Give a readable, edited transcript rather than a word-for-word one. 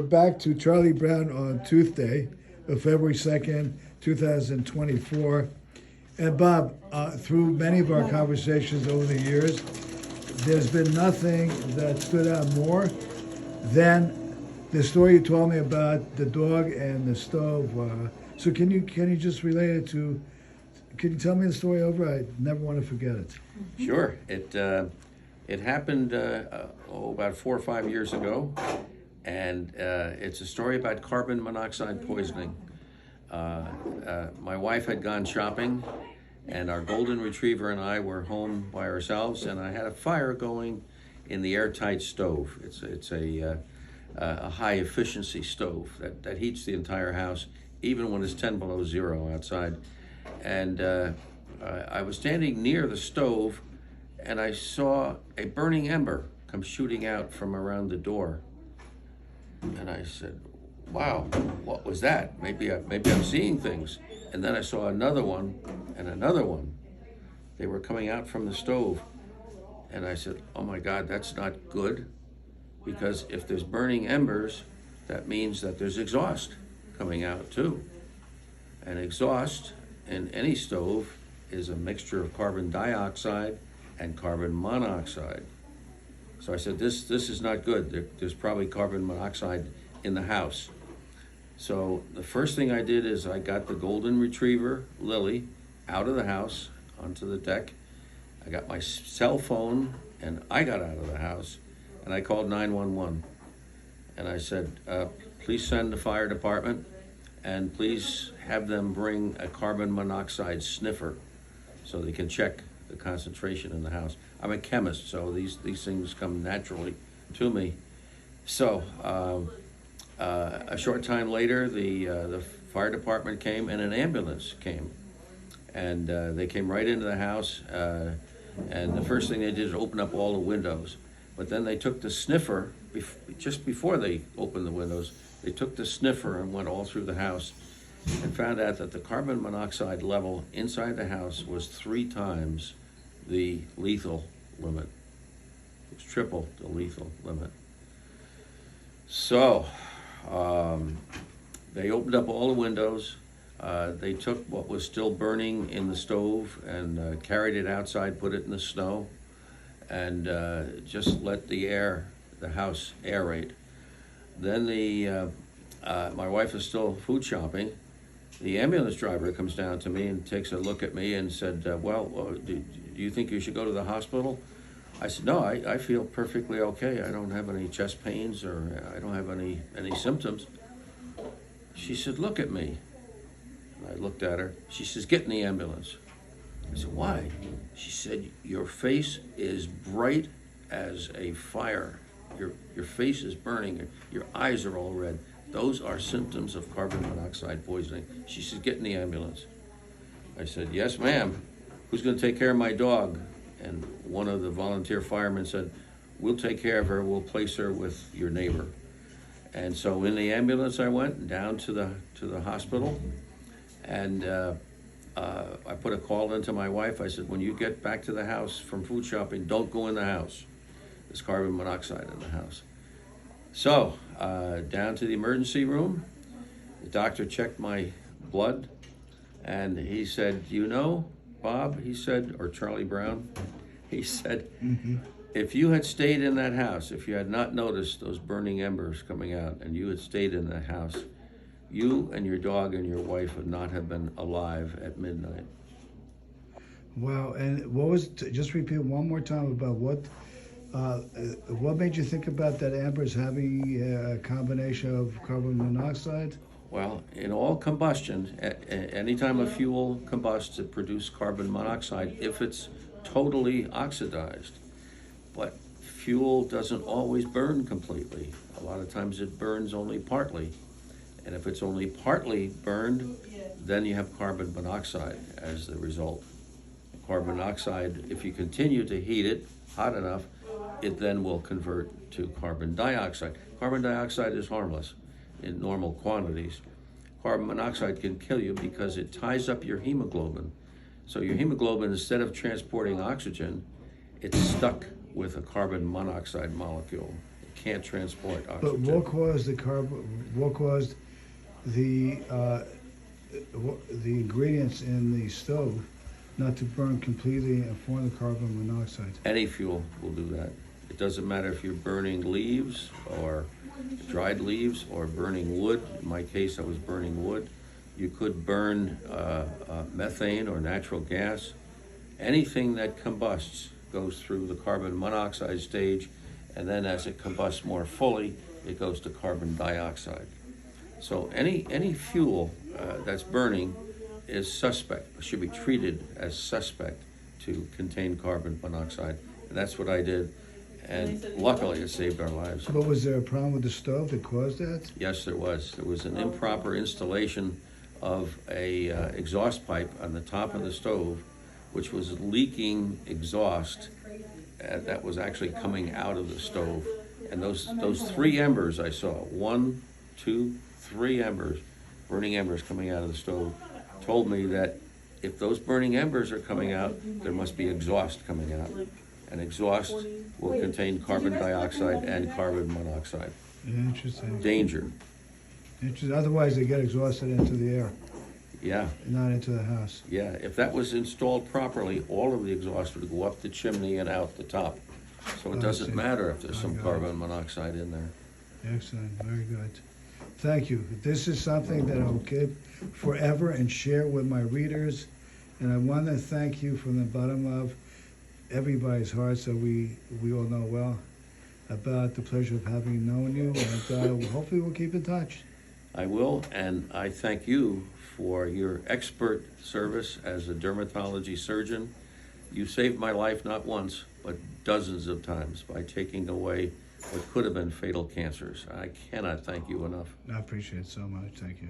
We're back to Charlie Brown on Tuesday, February 2nd, 2024. And Bob, through many of our conversations over the years, there's been nothing that stood out more than the story you told me about the dog and the stove. So can you just relate it to? Can you tell me the story over? I never want to forget it. Sure. It happened about 4 or 5 years ago, and it's a story about carbon monoxide poisoning. My wife had gone shopping, and our golden retriever and I were home by ourselves, and I had a fire going in the airtight stove. It's a high efficiency stove that heats the entire house, even when it's 10 below zero outside. And I was standing near the stove, and I saw a burning ember come shooting out from around the door. And I said, wow, what was that? Maybe I'm seeing things. And then I saw another one and another one. They were coming out from the stove. And I said, oh my God, that's not good. Because if there's burning embers, that means that there's exhaust coming out too. And exhaust in any stove is a mixture of carbon dioxide and carbon monoxide. So I said, this is not good. There's probably carbon monoxide in the house. So the first thing I did is I got the golden retriever, Lily, out of the house onto the deck. I got my cell phone and I got out of the house and I called 911. And I said, please send the fire department and please have them bring a carbon monoxide sniffer so they can check the concentration in the house. I'm a chemist, so these things come naturally to me. So a short time later, the fire department came and an ambulance came. And they came right into the house, and the first thing they did is open up all the windows. But then they took the sniffer, just before they opened the windows, they took the sniffer and went all through the house and found out that the carbon monoxide level inside the house was 3 times the lethal limit. It was triple the lethal limit. So they opened up all the windows. They took what was still burning in the stove and carried it outside, put it in the snow, and just let the house aerate. Then my wife is still food shopping. The ambulance driver comes down to me and takes a look at me and said, do you think you should go to the hospital? I said, no, I feel perfectly okay. I don't have any chest pains or I don't have any symptoms. She said, look at me. I looked at her. She says, get in the ambulance. I said, why? She said, your face is bright as a fire. Your face is burning. Your eyes are all red. Those are symptoms of carbon monoxide poisoning. She said, get in the ambulance. I said, yes, ma'am. Who's going to take care of my dog? And one of the volunteer firemen said, we'll take care of her. We'll place her with your neighbor. And so in the ambulance I went down to the hospital. And I put a call into my wife. I said, when you get back to the house from food shopping, don't go in the house. There's carbon monoxide in the house. So down to the emergency room. The doctor checked my blood. And he said, Bob, he said, or Charlie Brown, he said, if you had stayed in that house, if you had not noticed those burning embers coming out and you had stayed in that house, you and your dog and your wife would not have been alive at midnight. Wow, and just repeat one more time about what made you think about that amber's having a combination of carbon monoxide? Well, in all combustion, anytime a fuel combusts, it produces carbon monoxide if it's totally oxidized. But fuel doesn't always burn completely. A lot of times it burns only partly. And if it's only partly burned, then you have carbon monoxide as the result. Carbon monoxide, if you continue to heat it hot enough, it then will convert to carbon dioxide. Carbon dioxide is harmless in normal quantities. Carbon monoxide can kill you because it ties up your hemoglobin. So your hemoglobin, instead of transporting oxygen, it's stuck with a carbon monoxide molecule. It can't transport But oxygen. what caused the ingredients in the stove not to burn completely and form the carbon monoxide? Any fuel will do that. It doesn't matter if you're burning leaves or dried leaves or burning wood. In my case, I was burning wood. You could burn methane or natural gas. Anything that combusts goes through the carbon monoxide stage, and then as it combusts more fully, it goes to carbon dioxide. So any fuel that's burning is suspect, should be treated as suspect to contain carbon monoxide. And that's what I did, and luckily it saved our lives. But was there a problem with the stove that caused that? Yes, there was. There was an improper installation of a exhaust pipe on the top of the stove, which was leaking exhaust that was actually coming out of the stove. And those 3 embers I saw, 1, 2, 3 embers, burning embers coming out of the stove, told me that if those burning embers are coming out, there must be exhaust coming out. And exhaust will contain carbon dioxide and carbon monoxide. Interesting. Danger. Interesting. Otherwise, they get exhausted into the air, Yeah, not into the house. yeah. If that was installed properly, all of the exhaust would go up the chimney and out the top. So it I doesn't see. matter if there's I some got it. carbon monoxide in there. Excellent. Very good. Thank you. This is something that I'll keep forever and share with my readers. And I want to thank you from the bottom of everybody's heart, so we all know well about the pleasure of having known you. And hopefully we'll keep in touch. I will, and I thank you for your expert service as a dermatology surgeon. You saved my life not once, but dozens of times by taking away what could have been fatal cancers. I cannot thank you enough. I appreciate it so much. Thank you.